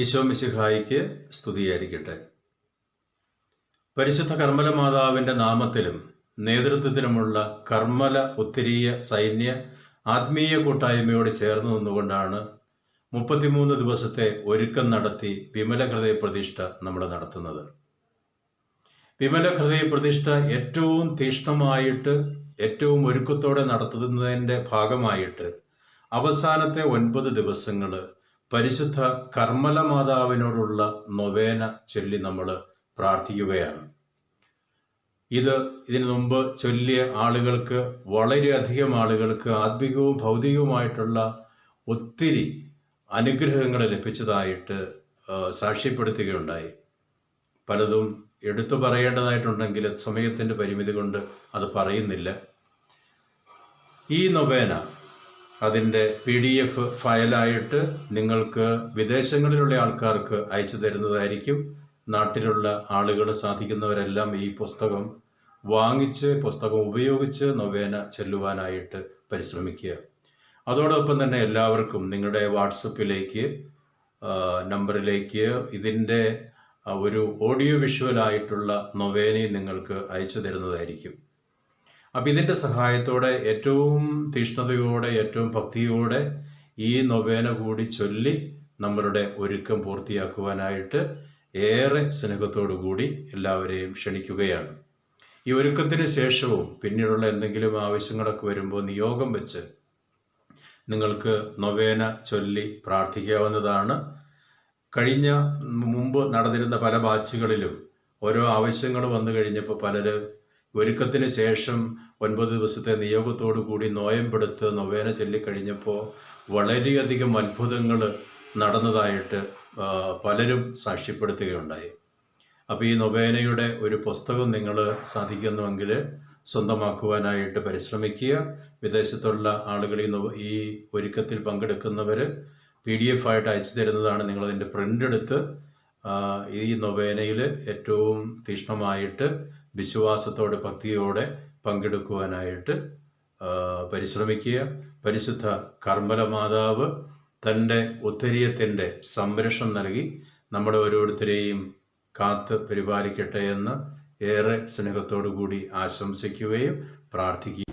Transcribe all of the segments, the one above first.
ഈശോ മിശിഹായിക്ക് സ്തുതിയായിരിക്കട്ടെ. പരിശുദ്ധ കർമ്മല മാതാവിൻ്റെ നാമത്തിലും നേതൃത്വത്തിലുമുള്ള കർമ്മല ഉത്തരീയ സൈന്യ ആത്മീയ കൂട്ടായ്മയോട് ചേർന്ന് നിന്നുകൊണ്ടാണ് 33 ദിവസത്തെ ഒരുക്കം നടത്തി വിമല ഹൃദയ പ്രതിഷ്ഠ നമ്മൾ നടത്തുന്നത്. വിമല ഹൃദയ പ്രതിഷ്ഠ ഏറ്റവും തീക്ഷ്ണമായിട്ട് ഏറ്റവും ഒരുക്കത്തോടെ നടത്തുന്നതിൻ്റെ ഭാഗമായിട്ട് അവസാനത്തെ 9 ദിവസങ്ങൾ പരിശുദ്ധ കർമ്മല മാതാവിനോടുള്ള നൊവേന ചൊല്ലി നമ്മൾ പ്രാർത്ഥിക്കുകയാണ്. ഇതിനു മുമ്പ് ചൊല്ലിയ ആളുകൾക്ക്, വളരെയധികം ആളുകൾക്ക് ആത്മികവും ഭൗതികവുമായിട്ടുള്ള ഒത്തിരി അനുഗ്രഹങ്ങൾ ലഭിച്ചതായിട്ട് സാക്ഷ്യപ്പെടുത്തുകയുണ്ടായി. പലതും എടുത്തു പറയേണ്ടതായിട്ടുണ്ടെങ്കിൽ സമയത്തിൻ്റെ പരിമിതി കൊണ്ട് അത് പറയുന്നില്ല. ഈ നൊവേന അതിൻ്റെ PDF ഫയലായിട്ട് നിങ്ങൾക്ക് വിദേശങ്ങളിലുള്ള ആൾക്കാർക്ക് അയച്ചു തരുന്നതായിരിക്കും. നാട്ടിലുള്ള ആളുകൾ സാധിക്കുന്നവരെല്ലാം ഈ പുസ്തകം വാങ്ങിച്ച് പുസ്തകം ഉപയോഗിച്ച് നൊവേന ചെല്ലുവാനായിട്ട് പരിശ്രമിക്കുക. അതോടൊപ്പം തന്നെ എല്ലാവർക്കും നിങ്ങളുടെ വാട്സപ്പിലേക്ക് നമ്പറിലേക്ക് ഇതിൻ്റെ ഒരു ഓഡിയോ വിഷ്വലായിട്ടുള്ള നൊവേനയും നിങ്ങൾക്ക് അയച്ചു തരുന്നതായിരിക്കും. അപ്പം ഇതിൻ്റെ സഹായത്തോടെ ഏറ്റവും തീഷ്ണതയോടെ ഏറ്റവും ഭക്തിയോടെ ഈ നൊവേന കൂടി ചൊല്ലി നമ്മളുടെ ഒരുക്കം പൂർത്തിയാക്കുവാനായിട്ട് ഏറെ സ്നേഹത്തോടു കൂടി എല്ലാവരെയും ക്ഷണിക്കുകയാണ്. ഈ ഒരുക്കത്തിന് ശേഷവും പിന്നീടുള്ള എന്തെങ്കിലും ആവശ്യങ്ങളൊക്കെ വരുമ്പോൾ നിയോഗം വെച്ച് നിങ്ങൾക്ക് നൊവേന ചൊല്ലി പ്രാർത്ഥിക്കാവുന്നതാണ്. മുമ്പ് നടന്നിരുന്ന പല ബാച്ചുകളിലും ഓരോ ആവശ്യങ്ങൾ വന്നു കഴിഞ്ഞപ്പോൾ പലര് ഒരുക്കത്തിന് ശേഷം 9 ദിവസത്തെ നിയോഗത്തോടു കൂടി നോയമ്പെടുത്ത് നൊവേന ചൊല്ലിക്കഴിഞ്ഞപ്പോൾ വളരെയധികം അത്ഭുതങ്ങൾ നടന്നതായിട്ട് പലരും സാക്ഷ്യപ്പെടുത്തുകയുണ്ടായി. അപ്പോൾ ഈ നൊവേനയുടെ ഒരു പുസ്തകം നിങ്ങൾ സാധിക്കുന്നുവെങ്കിൽ സ്വന്തമാക്കുവാനായിട്ട് പരിശ്രമിക്കുക. വിദേശത്തുള്ള ആളുകൾ ഈ ഒരുക്കത്തിൽ പങ്കെടുക്കുന്നവർ PDF ആയിട്ട് അയച്ചു തരുന്നതാണ്. നിങ്ങളതിൻ്റെ പ്രിൻ്റ് എടുത്ത് ഈ നൊവേനയിൽ ഏറ്റവും തീക്ഷ്ണമായിട്ട് വിശ്വാസത്തോടെ ഭക്തിയോടെ പങ്കെടുക്കുവാനായിട്ട് പരിശ്രമിക്കുക. പരിശുദ്ധ കർമ്മല മാതാവ് തൻ്റെ ഉത്തരീയത്തിൻ്റെ സംരക്ഷണം നൽകി നമ്മുടെ ഓരോരുത്തരെയും കാത്ത് പരിപാലിക്കട്ടെ എന്ന് ഏറെ സ്നേഹത്തോടു കൂടി ആശംസിക്കുകയും പ്രാർത്ഥിക്കുകയും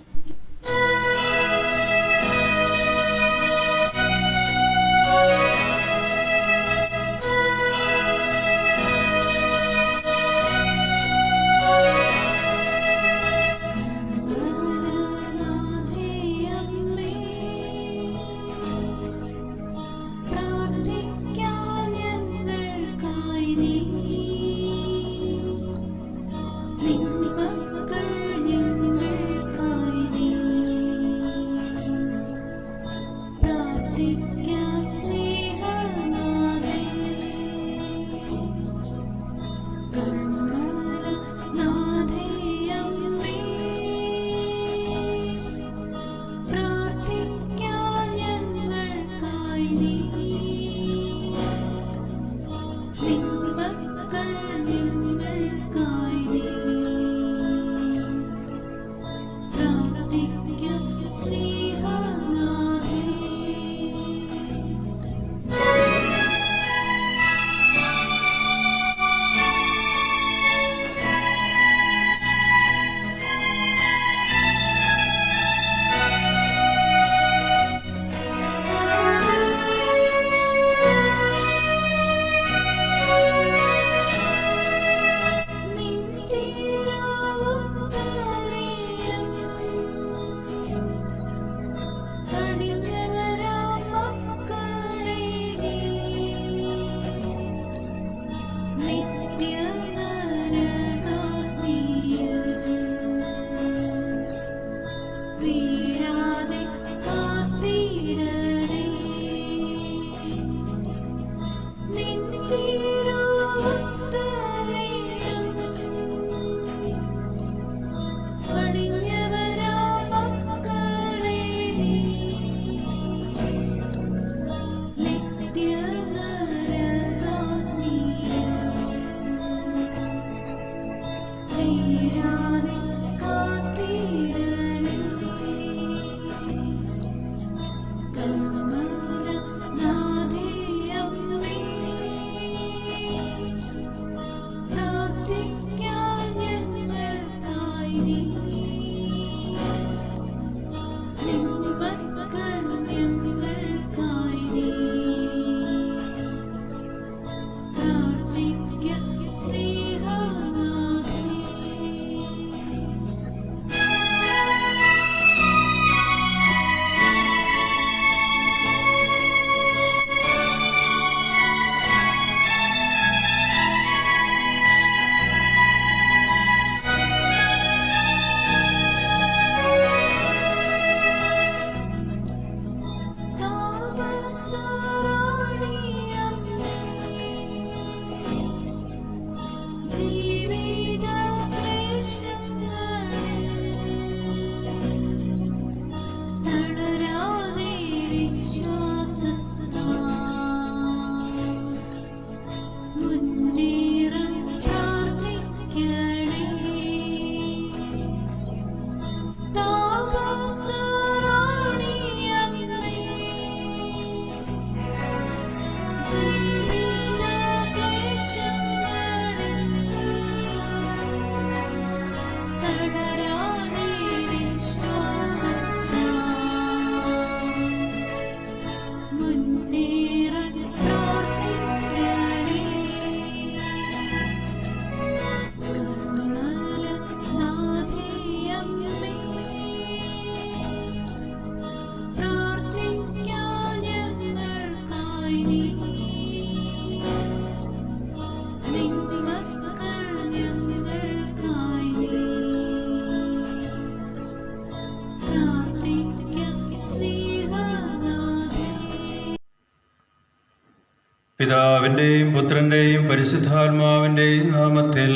പിതാവിന്റെയും പുത്രന്റെയും പരിശുദ്ധാത്മാവിന്റെയും നാമത്തിൽ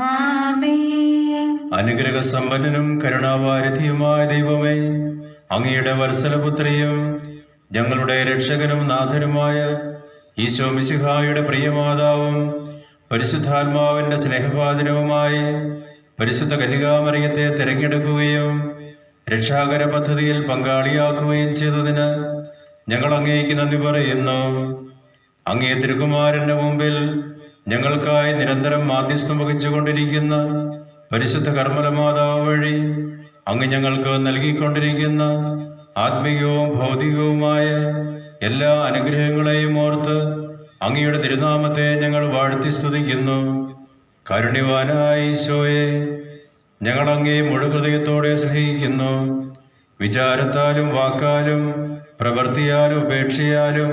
ആമേൻ. അനുഗ്രഹസമ്പന്നനും കരുണാവാരിധിയുമായ ദൈവമേ, അങ്ങയുടെ വത്സലപുത്രിയും ഞങ്ങളുടെ രക്ഷകനും നാഥനുമായ ഈശോ മിശിഹായുടെ പ്രിയമാതാവും പരിശുദ്ധാത്മാവിന്റെ സ്നേഹപാതനവുമായി പരിശുദ്ധ കന്യകാമറിയത്തെ തിരഞ്ഞെടുക്കുകയും രക്ഷാകര പദ്ധതിയിൽ പങ്കാളിയാക്കുകയും ചെയ്തതിന് ഞങ്ങൾ അങ്ങേക്ക് നന്ദി പറയുന്നു. അങ്ങേ തിരുകുമാരന്റെ മുമ്പിൽ ഞങ്ങൾക്കായി നിരന്തരം മാധ്യസ്ഥം വഹിച്ചുകൊണ്ടിരിക്കുന്ന പരിശുദ്ധ കർമ്മലമാതാവ് വഴി അങ്ങ് ഞങ്ങൾക്ക് നൽകിക്കൊണ്ടിരിക്കുന്ന ആത്മീയവും ഭൗതികവുമായ എല്ലാ അനുഗ്രഹങ്ങളെയും ഓർത്ത് അങ്ങയുടെ തിരുനാമത്തെ ഞങ്ങൾ വാഴ്ത്തി സ്തുതിക്കുന്നു. കാരുണ്യവാനായ ഈശോയെ, ഞങ്ങൾ അങ്ങേ മുഴുഹൃദയത്തോടെ സ്നേഹിക്കുന്നു. വിചാരത്താലും വാക്കാലും പ്രവൃത്തിയാലും ഉപേക്ഷയാലും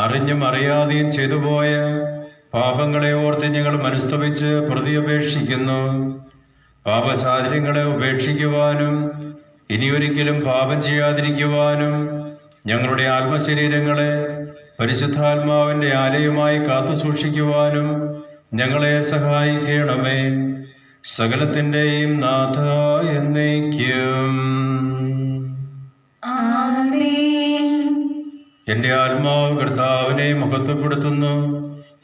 അറിഞ്ഞും അറിയാതെയും ചെയ്തുപോയ പാപങ്ങളെ ഓർത്ത് ഞങ്ങൾ മനസ്തപിച്ച് പ്രതിയപേക്ഷിക്കുന്നു. പാപസാഹചര്യങ്ങളെ ഉപേക്ഷിക്കുവാനും ഇനിയൊരിക്കലും പാപം ചെയ്യാതിരിക്കുവാനും ഞങ്ങളുടെ ആത്മശരീരങ്ങളെ പരിശുദ്ധാത്മാവിന്റെ ആലയമായി കാത്തു സൂക്ഷിക്കുവാനും ഞങ്ങളെ സഹായിക്കണമേ. സകലത്തിൻ്റെയും നാഥ എന്നേക്കും. എൻ്റെ ആത്മാവ് കർത്താവിനെ മഹത്വപ്പെടുത്തുന്നു.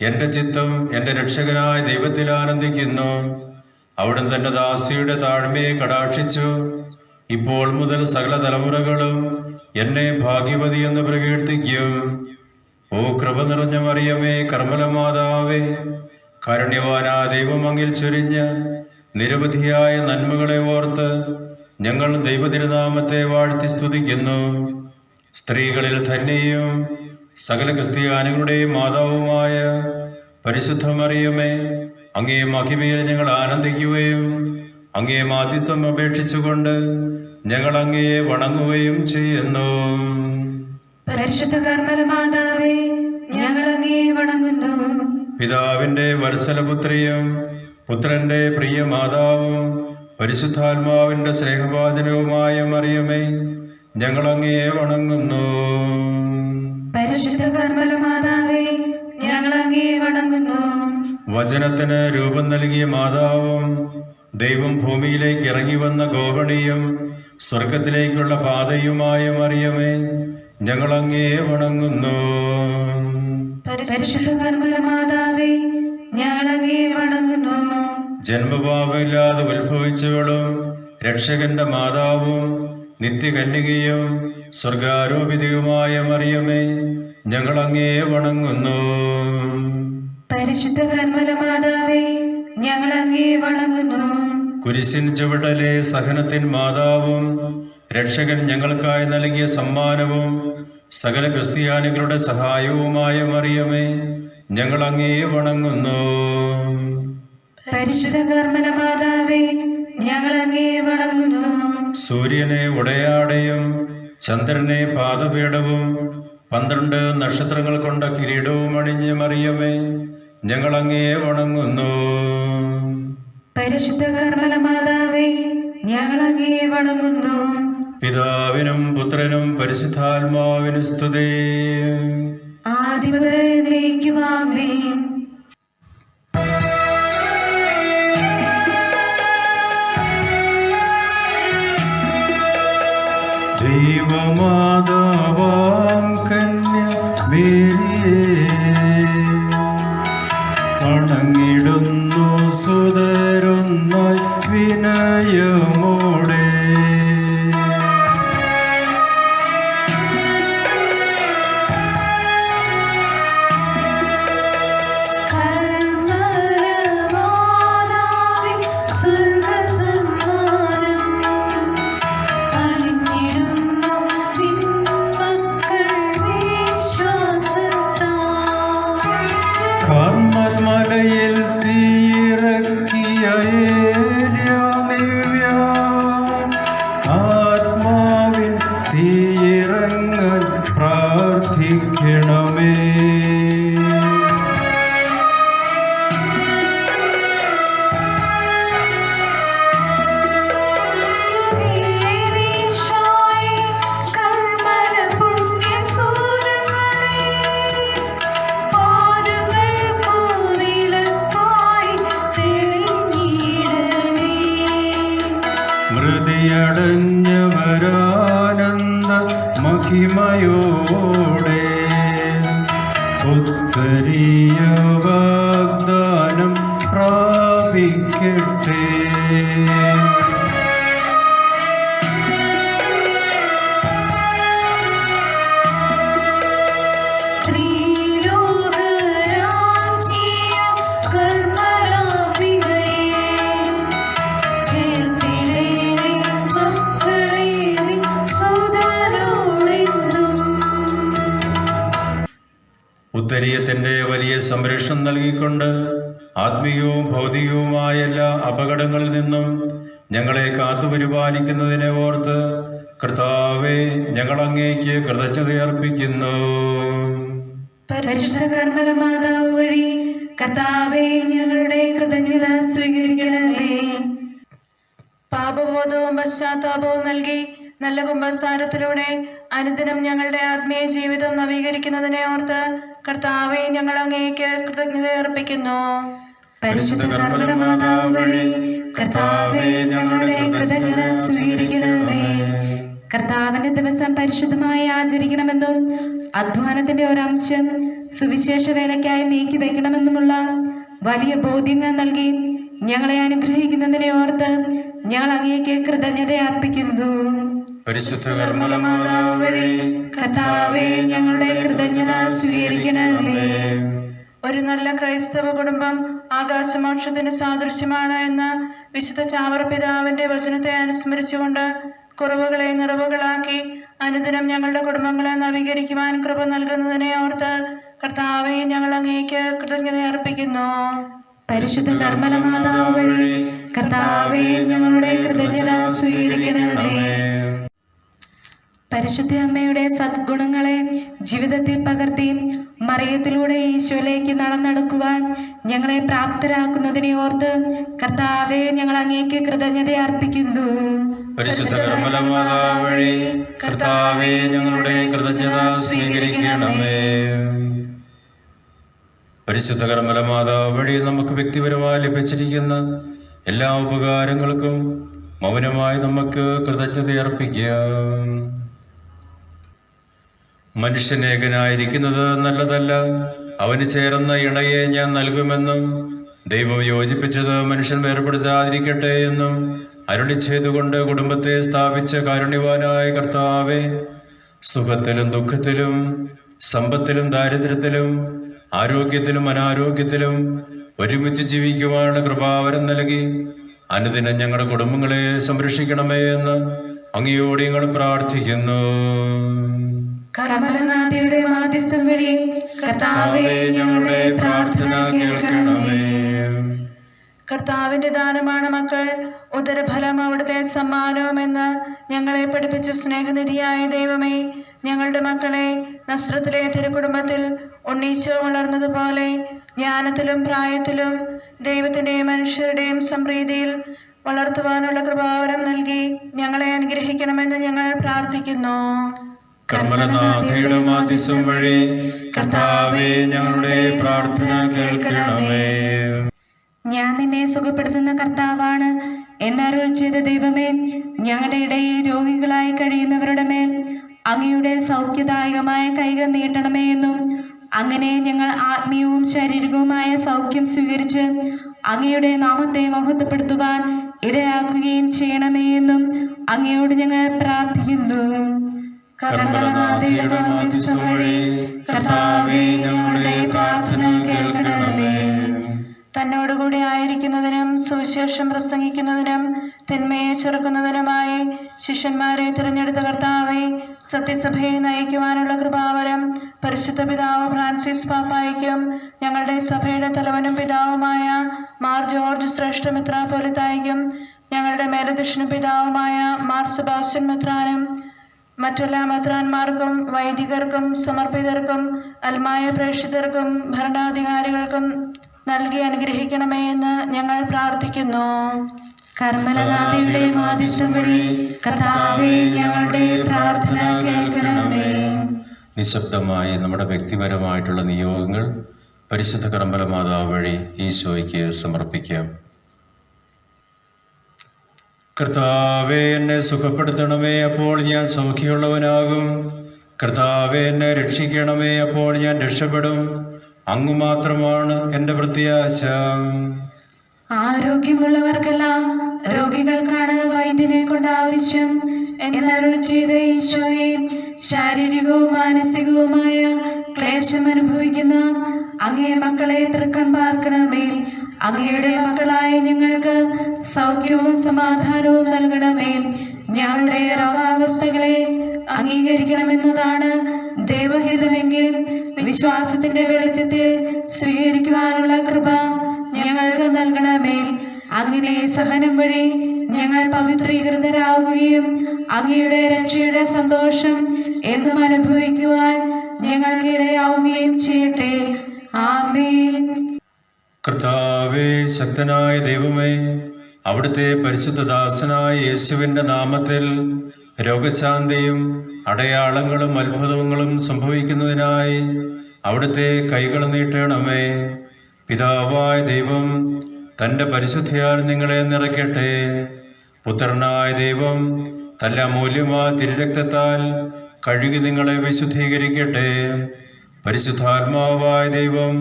എൻ്റെ ചിത്തം എൻ്റെ രക്ഷകനായ ദൈവത്തിൽ ആനന്ദിക്കുന്നു. അവിടുന്ന് തൻ്റെ ദാസിയുടെ താഴ്മയെ കടാക്ഷിച്ചു. ഇപ്പോൾ മുതൽ സകല തലമുറകളും എന്നെ ഭാഗ്യവതി എന്ന് പ്രകീർത്തിക്കും. ഓ കൃപ നിറഞ്ഞ മറിയമേ, കർമ്മലമാതാവേ, കാരുണ്യവാനായ ദൈവം അങ്ങിൽ ചൊരിഞ്ഞ നിരവധിയായ നന്മകളെ ഓർത്ത് ഞങ്ങൾ ദൈവതിരുനാമത്തെ വാഴ്ത്തി സ്തുതിക്കുന്നു. സ്ത്രീകളിൽ ധന്യയും സകല ക്രിസ്ത്യാനികളുടെയും മാതാവുമായ പരിശുദ്ധ മറിയമേ, അങ്ങേ മഹിമയിൽ ഞങ്ങൾ ആനന്ദിക്കുകയും അങ്ങേ മാധ്യത്വം അപേക്ഷിച്ചുകൊണ്ട് ഞങ്ങൾ അങ്ങയെ വണങ്ങുകയും ചെയ്യുന്നു. പരിശുദ്ധ കർമ്മലമാതാവേ, ഞങ്ങൾ അങ്ങയെ വണങ്ങുന്നു. പിതാവിന്റെ വത്സലപുത്രിയും പുത്രന്റെ പ്രിയ മാതാവും പരിശുദ്ധാത്മാവിന്റെ സ്നേഹഭാജനവുമായ മറിയമേ, ഞങ്ങൾ അങ്ങയെ വണങ്ങുന്നു. പരിശുദ്ധ കർമ്മലമാതാവേ, ഞങ്ങൾ അങ്ങയെ വണങ്ങുന്നു. വചനത്തിന് രൂപം നൽകിയ മാതാവും ദൈവം ഭൂമിയിലേക്ക് ഇറങ്ങി വന്ന ഗോപണിയും സ്വർഗത്തിലേക്കുള്ള പാതയുമായ മറിയമേ, ഞങ്ങൾ അങ്ങയെ വണങ്ങുന്നു. പരിശുദ്ധ കർമ്മലമാതാവേ, ഞങ്ങൾ അങ്ങയെ വണങ്ങുന്നു. ജന്മപാപമില്ലാതെ ഉത്ഭവിച്ചവളും രക്ഷകന്റെ മാതാവും നിത്യകന്യകയും സ്വർഗാരോപിതയുമായ മറിയമേ, ഞങ്ങൾ അങ്ങയെ വണങ്ങുന്നു. പരിശുദ്ധ കർമ്മലമാതാവേ, ഞങ്ങൾ അങ്ങയെ വണങ്ങുന്നു. കുരിശിൻ ചുവട്ടിലെ സഹനത്തിൻ മാതാവും രക്ഷകൻ ഞങ്ങൾക്കായി നൽകിയ സമ്മാനവും സകല ക്രിസ്ത്യാനികളുടെ സഹായവുമായ മറിയമേ, ഞങ്ങൾ അങ്ങയെ വണങ്ങുന്നു. പരിശുദ്ധ കർമ്മലമാതാവേ, ഞങ്ങൾ അങ്ങയെ വണങ്ങുന്നു. സൂര്യനെ ഉടയാടയും ചന്ദ്രനെ പാദപീഠവും 12 നക്ഷത്രങ്ങൾ കൊണ്ട കിരീടവും അണിഞ്ഞ മറിയമേ, ഞങ്ങൾ അങ്ങയെ വണങ്ങുന്നു. പരിശുദ്ധ കർമ്മലമാതാവേ, ഞങ്ങൾ അങ്ങയെ വണങ്ങുന്നു. പിതാവിനും പുത്രനും പരിശുദ്ധാത്മാവിനും സ്തുതി. ആദിമുതൽ എന്നേക്കും ആമേൻ. ദൈവമാതാവാം കന്യ മേരിയേ, വണങ്ങിടുന്നു സുതരൊന്നായി വിനയമോടെ. കർമ്മൽമലയിൽ തീയിറക്കിയ ഏലിയാ ദിവ്യ, ആത്മാവിൻ തീയിറങ്ങൽ പ്രാർത്ഥിക്കണമേ. ആയിരിക്കട്ടെ. ഉത്തരീയത്തിൻ്റെ വലിയ സംരക്ഷണം നൽകിക്കൊണ്ട് ആത്മീയവും ഭൗതികവുമായ എല്ലാ അപകടങ്ങളിൽ നിന്നും ഞങ്ങളെ കാത്തുപരിപാലിക്കുന്നതിനെ ഓർത്ത് കർത്താവേ, ഞങ്ങൾ അങ്ങേക്ക് കൃതജ്ഞതയർപ്പിക്കുന്നു. പരിശുദ്ധ കർമ്മല മാതാവ് വഴി കർത്താവേ, ഞങ്ങളുടെ കൃതജ്ഞത സ്വീകരിക്കണമേ. പാപബോധവും പശ്ചാത്താപവും നൽകി നല്ല കുമ്പസാരത്തിലൂടെ അനുദിനം ഞങ്ങളുടെ ആത്മീയ ജീവിതം നവീകരിക്കുന്നതിനെ ഓർത്ത് കർത്താവെ, ഞങ്ങൾ അങ്ങേക്ക് കൃതജ്ഞത അർപ്പിക്കുന്നു. പരിശുദ്ധ കർമ്മല മാതാവ് വഴി കർത്താവേ, ഞങ്ങളുടെ കൃതജ്ഞത സ്വീകരിക്കണമേ. കർത്താവിന്റെ ദിവസം പരിശുദ്ധമായി ആചരിക്കണമെന്നും അധ്വാനത്തിന്റെ ഒരംശം സുവിശേഷ വേലയ്ക്കായി നീക്കി വെക്കണമെന്നുമുള്ള വലിയ ബോധ്യങ്ങൾ നൽകി ഞങ്ങളെ അനുഗ്രഹിക്കുന്നതിനെ ഓർത്ത് ഞങ്ങൾ അങ്ങേക്ക് കൃതജ്ഞത അർപ്പിക്കുന്നു. പരിശുദ്ധ കർമ്മല മാതാവ് വഴി കർത്താവേ, ഞങ്ങളുടെ കൃതജ്ഞത സ്വീകരിക്കണമേ. ഒരു നല്ല ക്രൈസ്തവ കുടുംബം ആകാശമോക്ഷത്തിന് സാദൃശ്യമാണ് എന്ന് വിശുദ്ധ ചാവറ പിതാവിന്റെ വചനത്തെ അനുസ്മരിച്ചുകൊണ്ട് കുറവുകളെ നിറവുകളാക്കി അനുദിനം ഞങ്ങളുടെ കുടുംബങ്ങളെ നവീകരിക്കുവാൻ കൃപ നൽകുന്നതിനെ ഓർത്ത് കർത്താവെ, ഞങ്ങൾ അങ്ങേക്ക് കൃതജ്ഞത അർപ്പിക്കുന്നു. പരിശുദ്ധ കർമ്മല മാതാവ് വഴി കർത്താവെ, ഞങ്ങളുടെ കൃതജ്ഞത സ്വീകരിക്കണമേ. പരിശുദ്ധ അമ്മയുടെ സദ്ഗുണങ്ങളെ ജീവിതത്തിൽ പകർത്തി മറിയത്തിലൂടെ ഈശോയിലേക്ക് നടന്നെടുക്കുവാൻ ഞങ്ങളെ പ്രാപ്തരാക്കുന്നതിനെ ഓർത്ത് കർത്താവെ, ഞങ്ങൾ അങ്ങേക്ക് കൃതജ്ഞത അർപ്പിക്കുന്നു. പരിശുദ്ധ കർമ്മല മാതാവ് വഴി കർത്താവേ, ഞങ്ങളുടെ കൃതജ്ഞത സ്വീകരിക്കണമേ. പരിശുദ്ധ കർമ്മല മാതാവ് വഴി നമുക്ക് വ്യക്തിപരമായി ലഭിച്ചിരിക്കുന്ന എല്ലാ ഉപകാരങ്ങൾക്കും മൗനമായി നമുക്ക് കൃതജ്ഞത അർപ്പിക്കാം. മനുഷ്യനേകനായിരിക്കുന്നത് നല്ലതല്ല, അവന് ചേർന്ന ഇണയെ ഞാൻ നൽകുമെന്നും ദൈവം യോജിപ്പിച്ചത് മനുഷ്യൻ വേർപെടുത്താതിരിക്കട്ടെ എന്നും അരുളി ചെയ്തുകൊണ്ട് കുടുംബത്തെ സ്ഥാപിച്ച കാരുണ്യവാനായ കർത്താവേ, സുഖത്തിലും ദുഃഖത്തിലും സമ്പത്തിലും ദാരിദ്ര്യത്തിലും ആരോഗ്യത്തിലും അനാരോഗ്യത്തിലും ഒരുമിച്ച് ജീവിക്കുവാനുള്ള കൃപാവരം നൽകി അനുദിനം ഞങ്ങളുടെ കുടുംബങ്ങളെ സംരക്ഷിക്കണമേ എന്ന് അങ്ങയോട് ഞങ്ങൾ പ്രാർത്ഥിക്കുന്നു. കർമ്മലനാഥയുടെ മാധ്യസ്ഥം വഴി കർത്താവേ, ഞങ്ങളുടെ പ്രാർത്ഥന കേൾക്കണമേ. കർത്താവിന്റെ ദാനമാണ് മക്കൾ, ഉദരഫലം അവിടുത്തെ സമ്മാനവുമെന്ന് ഞങ്ങളെ പഠിപ്പിച്ച സ്നേഹനിധിയായ ദൈവമേ, ഞങ്ങളുടെ മക്കളെ നസ്രത്തിലെ തിരുക്കുടുംബത്തിൽ ഉണ്ണീശോ വളർന്നതുപോലെ ജ്ഞാനത്തിലും പ്രായത്തിലും ദൈവത്തിന്റെയും മനുഷ്യരുടെയും സംപ്രീതിയിൽ വളർത്തുവാനുള്ള കൃപാവരം നൽകി ഞങ്ങളെ അനുഗ്രഹിക്കണമെന്ന് ഞങ്ങൾ പ്രാർത്ഥിക്കുന്നു. കർമ്മലനാഥയുടെ മാധ്യസ്ഥം വഴി കർത്താവേ, ഞങ്ങളുടെ പ്രാർത്ഥന കേൾക്കണമേ. ഞാൻ നിന്നെ സുഖപ്പെടുത്തുന്ന കർത്താവാണ് എന്നരുൾ ചെയ്ത ദൈവമേ, ഞങ്ങളുടെ ഇടയിൽ രോഗികളായി കഴിയുന്നവരുടെ മേൽ അങ്ങയുടെ സൗഖ്യദായകമായ കൈകൾ നീട്ടണമേ എന്നും അങ്ങനെ ഞങ്ങൾ ആത്മീയവും ശാരീരികവുമായ സൗഖ്യം സ്വീകരിച്ച് അങ്ങയുടെ നാമത്തെ മഹത്വപ്പെടുത്തുവാൻ ഇടയാക്കുകയും ചെയ്യണമേ എന്നും അങ്ങയോട് ഞങ്ങൾ പ്രാർത്ഥിക്കുന്നു. കർമ്മലനാഥയുടെ മാധ്യസ്ഥം വഴി കർത്താവേ, ഞങ്ങളുടെ പ്രാർത്ഥന കേൾക്കണമേ. തന്നോടുകൂടി ആയിരിക്കുന്നതിനും സുവിശേഷം പ്രസംഗിക്കുന്നതിനും തിന്മയെ ചെറുക്കുന്നതിനുമായി ശിഷ്യന്മാരെ തിരഞ്ഞെടുത്ത കർത്താവെ, സത്യസഭയെ നയിക്കുവാനുള്ള കൃപാവരം പരിശുദ്ധ പിതാവ് ഫ്രാൻസിസ് പാപ്പായ്ക്കും ഞങ്ങളുടെ സഭയുടെ തലവനും പിതാവുമായ മാർ ജോർജ് ശ്രേഷ്ഠ മെത്രാപ്പൊലീത്തായ്ക്കും ഞങ്ങളുടെ മേലധ്യക്ഷന പിതാവുമായ മാർ സെബാസ്റ്റ്യൻ മെത്രാനും മറ്റെല്ലാ മെത്രാന്മാർക്കും വൈദികർക്കും സമർപ്പിതർക്കും അൽമായ പ്രേക്ഷിതർക്കും ഭരണാധികാരികൾക്കും നൽകി അനുഗ്രഹിക്കണമേ എന്ന് ഞങ്ങൾ പ്രാർത്ഥിക്കുന്നു. കർമ്മലനാഥയുടെ മാധ്യസ്ഥം വഴി കർത്താവേ, ഞങ്ങളുടെ പ്രാർത്ഥന കേൾക്കണമേ. നിശബ്ദമായി നമ്മുടെ വ്യക്തിപരമായിട്ടുള്ള നിയോഗങ്ങൾ പരിശുദ്ധ കർമ്മല മാതാവ് വഴി ഈശോയ്ക്ക് സമർപ്പിക്കാം. കർത്താവേ, എന്നെ സുഖപ്പെടുത്തണമേ, അപ്പോൾ ഞാൻ സൗഖ്യമുള്ളവനാകും. കർത്താവേ, എന്നെ രക്ഷിക്കണമേ, അപ്പോൾ ഞാൻ രക്ഷപ്പെടും. അങ്ങ് മാത്രമാണ് എൻ്റെ പ്രത്യാശ. ആരോഗ്യമുള്ളവർക്കെല്ലാം രോഗികൾക്കാണ് വൈദ്യനെ കൊണ്ട് ആവശ്യം എന്നരുൾ ചെയ്ത ഈശോയെ, ശാരീരികവും മാനസികവുമായ ക്ലേശം അനുഭവിക്കുന്ന അങ്ങേ മക്കളെ തൃക്കം പാർക്കണമേ. അങ്ങയുടെ മക്കളായ ഞങ്ങൾക്ക് സൗഖ്യവും സമാധാനവും നൽകണമേ. ഞങ്ങളുടെ രോഗാവസ്ഥകളെ അംഗീകരിക്കണമെന്നതാണ് ദൈവഹിതമെങ്കിൽ വിശ്വാസത്തിന്റെ വെളിച്ചത്തെ സ്വീകരിക്കുവാനുള്ള കൃപ ഞങ്ങൾക്ക് നൽകണമേ. അങ്ങനെ സഹനം വഴി ഞങ്ങൾ പവിത്രീകൃതരാകുകയും അങ്ങയുടെ രക്ഷയുടെ സന്തോഷം എന്നും അനുഭവിക്കുവാൻ ഞങ്ങൾക്ക് ഇടയാവുകയും ചെയ്യട്ടെ. ആമേൻ. കർത്താവേ, ശക്തനായ ദൈവമേ, അവിടുത്തെ പരിശുദ്ധദാസനായ യേശുവിൻ്റെ നാമത്തിൽ രോഗശാന്തിയും അടയാളങ്ങളും അത്ഭുതങ്ങളും സംഭവിക്കുന്നതിനായി അവിടുത്തെ കൈകൾ നീട്ടണമേ. പിതാവായ ദൈവം തൻ്റെ പരിശുദ്ധിയാൽ നിങ്ങളെ നിറയ്ക്കട്ടെ. പുത്രനായ ദൈവം തൻ്റെ അമൂല്യമായ തിരുരക്തത്താൽ കഴുകി നിങ്ങളെ വിശുദ്ധീകരിക്കട്ടെ. പരിശുദ്ധാത്മാവായ ദൈവം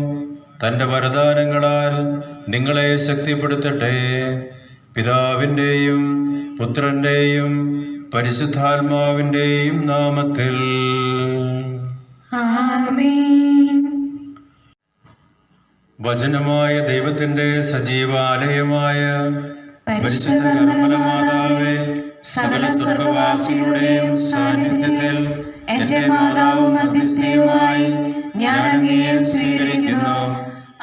തൻ്റെ വരദാനങ്ങളാൽ നിങ്ങളെ ശക്തിപ്പെടുത്തട്ടെ. പിതാവിൻ്റെയും പുത്രൻ്റെയും പരിശുദ്ധാത്മാവിൻ്റെയും നാമത്തിൽ ആമേൻ. വചനമായ ദൈവത്തിൻ്റെ സജീവാലയമായ പരിശുദ്ധ കർമ്മലമാതാവേ, സകല സ്വർഗവാസികളുടെയും സാന്നിധ്യത്തിൽ എൻ്റെ മാതാവും മധ്യസ്ഥയുമായി ഞാൻ അങ്ങയെ സ്വീകരിക്കുന്നു.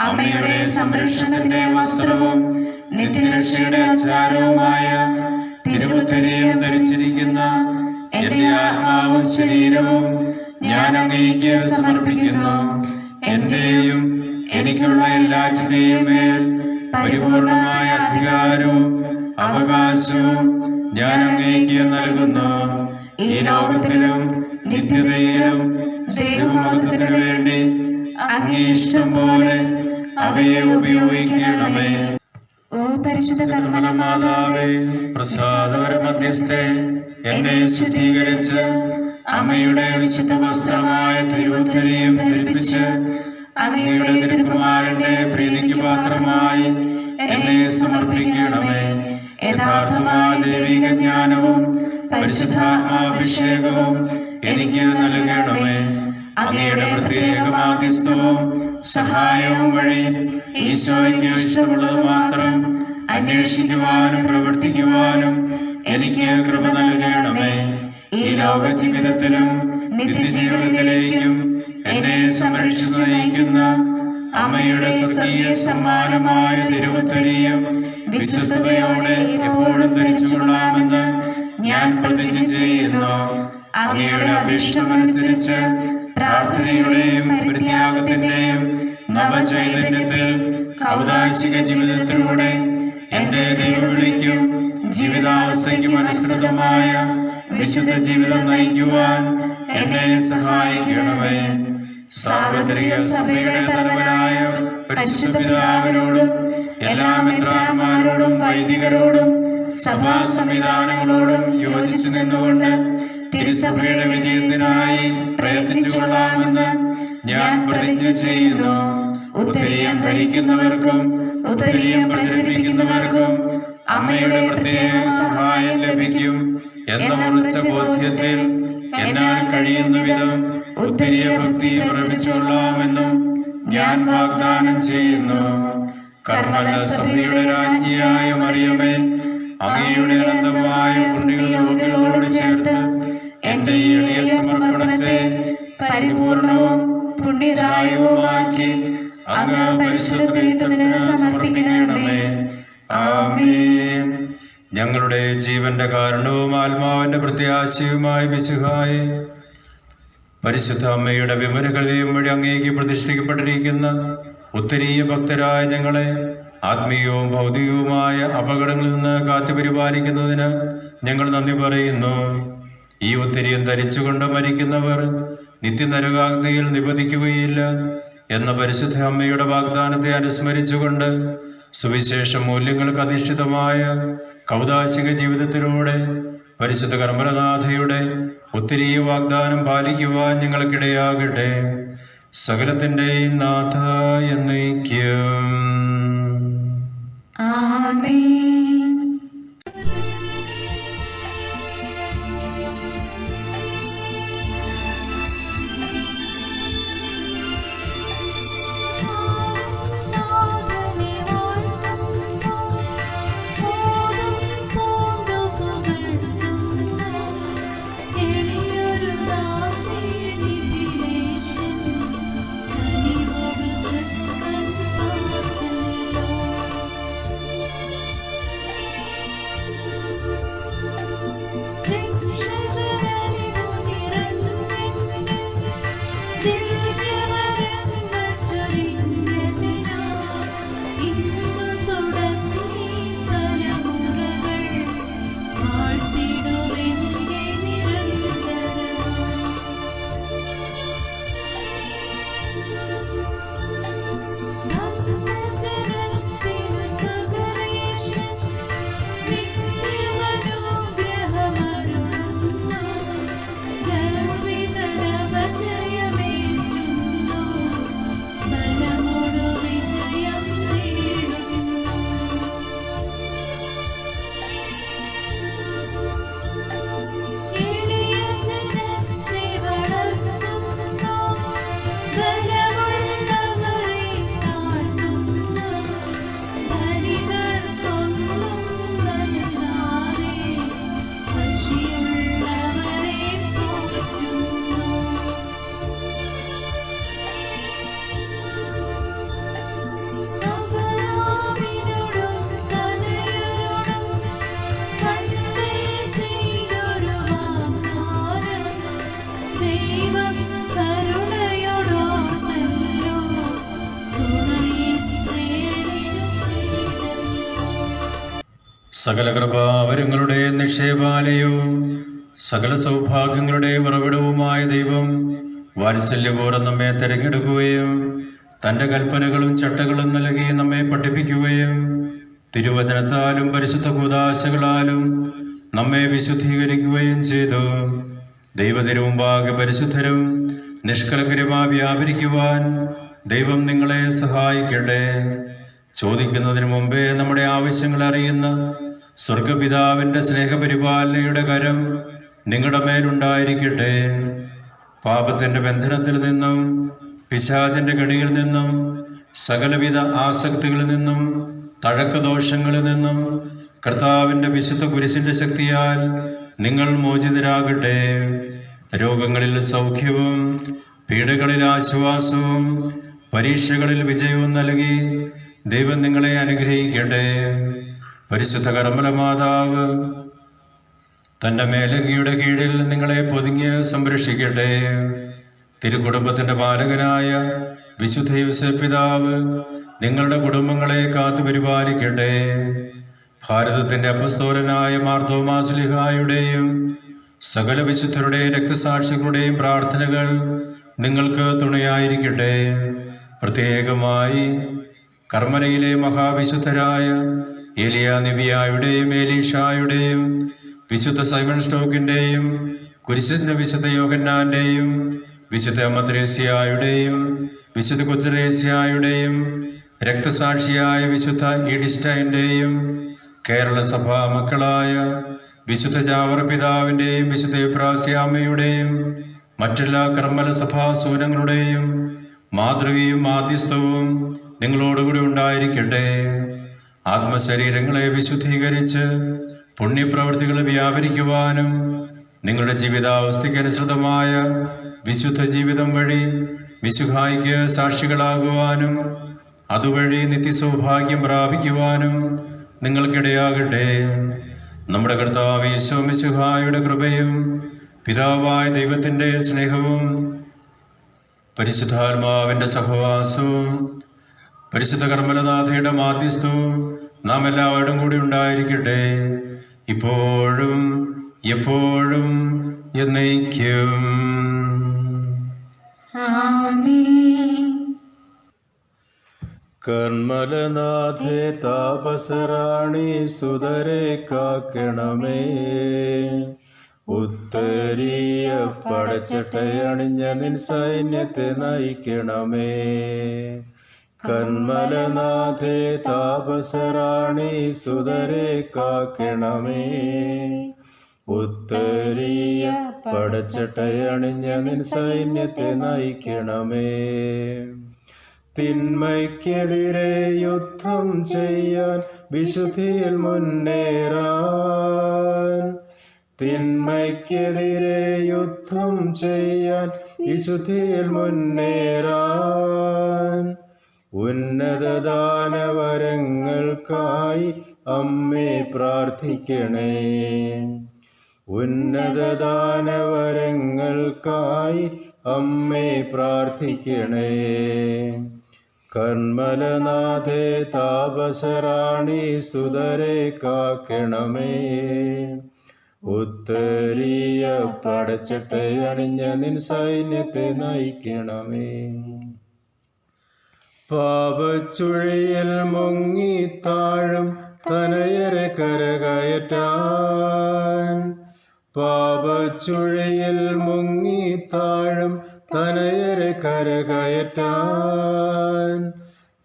അമ്മയുടെ സംരക്ഷണത്തിന്റെ വസ്ത്രവും നിത്യരക്ഷയുടെ അച്ചാരവുമായ തിരുവുത്തരിയും ധരിച്ചിരിക്കുന്ന എൻ്റെ ആത്മാവും ശരീരവും ഞാൻ അങ്ങേക്ക് സമർപ്പിക്കുന്നു. എന്റെയും എനിക്കുള്ള എല്ലാറ്റിനെയും മേൽ പരിപൂർണമായ അധികാരവും അവകാശവും ഞാൻ അങ്ങേക്ക് നൽകുന്നു. ഈ ലോകത്തിലും നിത്യതയിലും ദൈവമഹത്വത്തിനു വേണ്ടി അങ്ങേ ഇഷ്ടം പോലെ അവയെ ഉപയോഗിക്കണമേ. ഓ പരിശുദ്ധ കർമ്മലമാതാവേ, പ്രസാദപര മധ്യസ്ഥേ, എന്നെ ശുദ്ധീകരിച്ച് അമ്മയുടെ വിശുദ്ധ വസ്ത്രമായ തിരുവുത്തരിയും ധരിപ്പിച്ച് അങ്ങയുടെ തിരുക്കുമാരന്റെ പ്രീതിക്ക് പാത്രമായി എന്നെ സമർപ്പിക്കണമേ. യഥാർത്ഥമായ ദൈവിക ജ്ഞാനവും പരിശുദ്ധാത്മാഭിഷേകവും എനിക്ക് നൽകണമേ. അങ്ങയുടെ പ്രത്യേക മാധ്യസ്ഥവും സഹായവും വഴി ഈശോയ്ക്ക് ഇഷ്ടമുള്ളത് മാത്രം അന്വേഷിക്കുവാനും പ്രവർത്തിക്കുവാനും എനിക്ക് കൃപ നൽകണമേ. ഈ ലോക ജീവിതത്തിലും നിത്യജീവിതത്തിലേക്കും എന്നെ സംരക്ഷിച്ചു നയിക്കുന്ന അമ്മയുടെ സ്വർഗീയ സമ്മാനമായ തിരുവുത്തരിയും വിശ്വസ്തയോടെ എപ്പോഴും ധരിച്ചുകൊള്ളാമെന്ന് ഞാൻ പ്രതിജ്ഞ ചെയ്യുന്നു. അങ്ങയുടെ അഭീഷ്ടമനുസരിച്ച് പ്രാർത്ഥനയുടെയും പരിത്യാഗത്തിന്റെയും നവചൈതന്യത്തിൽ കൗദാശിക ജീവിതത്തിലൂടെ എന്റെ ദൈവവിളിക്കും ജീവിതാവസ്ഥയ്ക്കും അനുസൃതമായ വിശുദ്ധ ജീവിതം നയിക്കുവാൻ എന്നെ സഹായിക്കണമേ. സാർവത്രിക സഭയുടെ തലവനായ പരിശുദ്ധ പിതാവിനോടും എല്ലാ മെത്രാന്മാരോടും വൈദികരോടും സഭാ സംവിധാനങ്ങളോടും യോജിച്ചു നിന്നുകൊണ്ട് തിരുസഭയുടെ വിജയത്തിനായി പ്രയത്നിച്ചുകൊള്ളാമെന്ന് ഞാൻ പ്രതിജ്ഞ ചെയ്യുന്നു. ഉത്തരീയം ധരിക്കുന്നവർക്കും ഉത്തരീയം പ്രചരിപ്പിക്കുന്നവർക്കും അമ്മയുടെ പ്രത്യേക സഹായം ലഭിക്കും എന്ന ഉറച്ച ബോധ്യത്തിൽ എന്നാൽ കഴിയുന്ന വിധം ഉത്തരീയ ഭക്തി പ്രകടിപ്പിച്ചുകൊള്ളാമെന്നും ഞാൻ വാഗ്ദാനം ചെയ്യുന്നു. കർമ്മല സഭയുടെ രാജ്ഞിയായ മറിയമേ, അങ്ങയുടെ അനന്തമായ പുണ്യയോഗ്യങ്ങളോട് ചേർത്ത് എന്റെ ഈ എളിയ സമർപ്പണത്തെ പരിപൂർണവും പുണ്യദായകവുമാക്കി അങ്ങ് പരിശുദ്ധ പീഠത്തിന് സമർപ്പിക്കണമേ. ആമേൻ. ഞങ്ങളുടെ ജീവന്റെ കാരണവും ആത്മാവിന്റെ പ്രത്യാശയുമായി മിശിഹായേ, പരിശുദ്ധ അമ്മയുടെ വിമലഹൃദയം വഴി അങ്ങേക്ക് പ്രതിഷ്ഠിക്കപ്പെട്ടിരിക്കുന്ന ഉത്തരീയ ഭക്തരായ ഞങ്ങളെ ആത്മീയവും ഭൗതികവുമായ അപകടങ്ങളിൽ നിന്ന് കാത്തുപരിപാലിക്കുന്നതിന് ഞങ്ങൾ നന്ദി പറയുന്നു. ഈ ഉത്തരീയം ധരിച്ചുകൊണ്ട് മരിക്കുന്നവർ നിത്യനരകാഗ്നിയിൽ നിപതിക്കുകയില്ല എന്ന പരിശുദ്ധ അമ്മയുടെ വാഗ്ദാനത്തെ അനുസ്മരിച്ചുകൊണ്ട് സുവിശേഷ മൂല്യങ്ങൾക്ക് അധിഷ്ഠിതമായ കൗദാശിക ജീവിതത്തിലൂടെ പരിശുദ്ധ കർമ്മലനാഥയുടെ ഉത്തരീയ വാഗ്ദാനം പാലിക്കുവാൻ ഞങ്ങൾക്കിടയാകട്ടെ. സകലത്തിൻ്റെയും നാഥ എന്നേക്കും ആമേൻ. സകല കൃപാവരങ്ങളുടെ നിക്ഷേപാലയവും സകല സൗഭാഗ്യങ്ങളുടെ ഉറവിടവുമായ ദൈവം വാത്സല്യപൂർവ്വം നമ്മെ തിരഞ്ഞെടുക്കുകയും തൻ്റെ കൽപ്പനകളും ചട്ടകളും നൽകി നമ്മെ പഠിപ്പിക്കുകയും തിരുവചനത്താലും പരിശുദ്ധ കൂദാശകളാലും നമ്മെ വിശുദ്ധീകരിക്കുകയും ചെയ്തു. ദൈവത്തിനുമുമ്പാകെ പരിശുദ്ധരും നിഷ്കളങ്കരുമായി വ്യാപരിക്കുവാൻ ദൈവം നിങ്ങളെ സഹായിക്കട്ടെ. ചോദിക്കുന്നതിന് മുമ്പേ നമ്മുടെ ആവശ്യങ്ങൾ അറിയുന്ന സ്വർഗപിതാവിൻ്റെ സ്നേഹപരിപാലനയുടെ കരം നിങ്ങളുടെ മേലുണ്ടായിരിക്കട്ടെ. പാപത്തിൻ്റെ ബന്ധനത്തിൽ നിന്നും പിശാചിൻ്റെ കെണിയിൽ നിന്നും സകലവിധ ആസക്തികളിൽ നിന്നും തഴക്കദോഷങ്ങളിൽ നിന്നും കർത്താവിൻ്റെ വിശുദ്ധ കുരിശിൻ്റെ ശക്തിയാൽ നിങ്ങൾ മോചിതരാകട്ടെ. രോഗങ്ങളിൽ സൗഖ്യവും പീഡകളിൽ ആശ്വാസവും പരീക്ഷകളിൽ വിജയവും നൽകി ദൈവം നിങ്ങളെ അനുഗ്രഹിക്കട്ടെ. പരിശുദ്ധ കർമ്മല മാതാവ് തൻ്റെ മേലങ്കിയുടെ കീഴിൽ നിങ്ങളെ പൊതിഞ്ഞ് സംരക്ഷിക്കട്ടെ. തിരുക്കുടുംബത്തിൻ്റെ പാലകനായ വിശുദ്ധ യോസേപ്പ് പിതാവ് നിങ്ങളുടെ കുടുംബങ്ങളെ കാത്തു പരിപാലിക്കട്ടെ. ഭാരതത്തിൻ്റെ അപ്പസ്തോലനായ മാർ തോമാ ശ്ലീഹായുടെയും സകല വിശുദ്ധരുടെയും രക്തസാക്ഷികളുടെയും പ്രാർത്ഥനകൾ നിങ്ങൾക്ക് തുണയായിരിക്കട്ടെ. പ്രത്യേകമായി കർമ്മലയിലെ മഹാവിശുദ്ധരായ ഏലിയ നബിയായുടെയും ഏലീഷായുടെയും വിശുദ്ധ സൈമൺ സ്റ്റോക്കിൻ്റെയും കുരിശിൻ്റെ വിശുദ്ധ യോഹന്നാൻ്റെയും വിശുദ്ധ അമ്മത്രേസ്യായുടെയും വിശുദ്ധ കുത്തരേസ്യായുടെയും രക്തസാക്ഷിയായ വിശുദ്ധ ഈഡിസ്റ്റൈൻ്റെയും കേരള സഭാ മക്കളായ വിശുദ്ധ ജാവർ പിതാവിൻ്റെയും വിശുദ്ധ എപ്രാസ്യാമ്മയുടെയും മറ്റെല്ലാ കർമ്മല സഭാ സൂര്യങ്ങളുടെയും മാതൃകയും മാധ്യസ്ഥവും നിങ്ങളോടുകൂടി ഉണ്ടായിരിക്കട്ടെ. ആത്മശരീരങ്ങളെ വിശുദ്ധീകരിച്ച് പുണ്യപ്രവൃത്തികൾ വ്യാപരിക്കുവാനും നിങ്ങളുടെ ജീവിതാവസ്ഥയ്ക്ക് അനുസൃതമായ വിശുദ്ധ ജീവിതം വഴി മിശിഹായ്ക്ക് സാക്ഷികളാകുവാനും അതുവഴി നിത്യസൗഭാഗ്യം പ്രാപിക്കുവാനും നിങ്ങൾക്കിടയാകട്ടെ. നമ്മുടെ കർത്താവ് യേശു മിശിഹായുടെ കൃപയും പിതാവായ ദൈവത്തിൻ്റെ സ്നേഹവും പരിശുദ്ധാത്മാവിൻ്റെ സഹവാസവും പരിശുദ്ധ കർമ്മലനാഥയുടെ മാധ്യസ്ഥവും നാം എല്ലാവരും കൂടി ഉണ്ടായിരിക്കട്ടെ, ഇപ്പോഴും എപ്പോഴും എന്നേക്കും. ആമേൻ. കർമ്മലനാഥേ താപസറാണി സുതരെ കാക്കണമേ, ഉത്തരീയ പടച്ചട്ടയണിഞ്ഞ നിൻ സൈന്യത്തെ നയിക്കണമേ. കന്മലനാഥേ താപസറാണി സുതരെ കാക്കണമേ. ഉത്തരീയ പടച്ചട്ടയണിഞ്ഞ നിൻ സൈന്യത്തെ നയിക്കണമേ. തിന്മയ്ക്കെതിരെ യുദ്ധം ചെയ്യാൻ വിശുദ്ധിയിൽ മുന്നേറാൻ. തിന്മയ്ക്കെതിരെ യുദ്ധം ചെയ്യാൻ വിശുദ്ധിയിൽ മുന്നേറാൻ. ഉന്നതദാനവരങ്ങൾക്കായി അമ്മേ പ്രാർത്ഥിക്കണേ. ഉന്നതദാനവരങ്ങൾക്കായി അമ്മേ പ്രാർത്ഥിക്കണേ. കന്മലനാഥേ താപസറാണി സുതരെ കാക്കണമേ. ഉത്തരീയ പടച്ചട്ടയണിഞ്ഞ നിൻ സൈന്യത്തെ നയിക്കണമേ. പാപച്ചുഴിയിൽ മുങ്ങിത്താഴും തനയരെ കരകയറ്റാൻ. പാപച്ചുഴിയിൽ മുങ്ങിത്താഴും തനയരെ കരകയറ്റാൻ.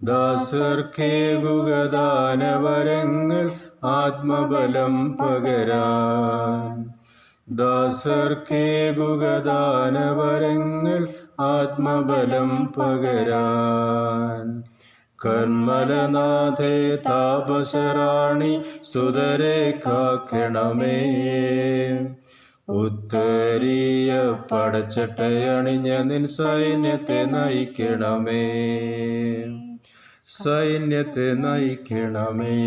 ദാസർക്കേകുകദാനവരങ്ങൾ ആത്മബലം പകരാൻ. ദാസർക്കേകുകദാനവരങ്ങൾ ആത്മബലം പകരാൻ. കന്മലനാഥേ താപസറാണി സുതരെ കാക്കണമേ. ഉത്തരീയ പടച്ചട്ടയണിഞ്ഞ നിൻ സൈന്യത്തെ നയിക്കണമേ. സൈന്യത്തെ നയിക്കണമേ.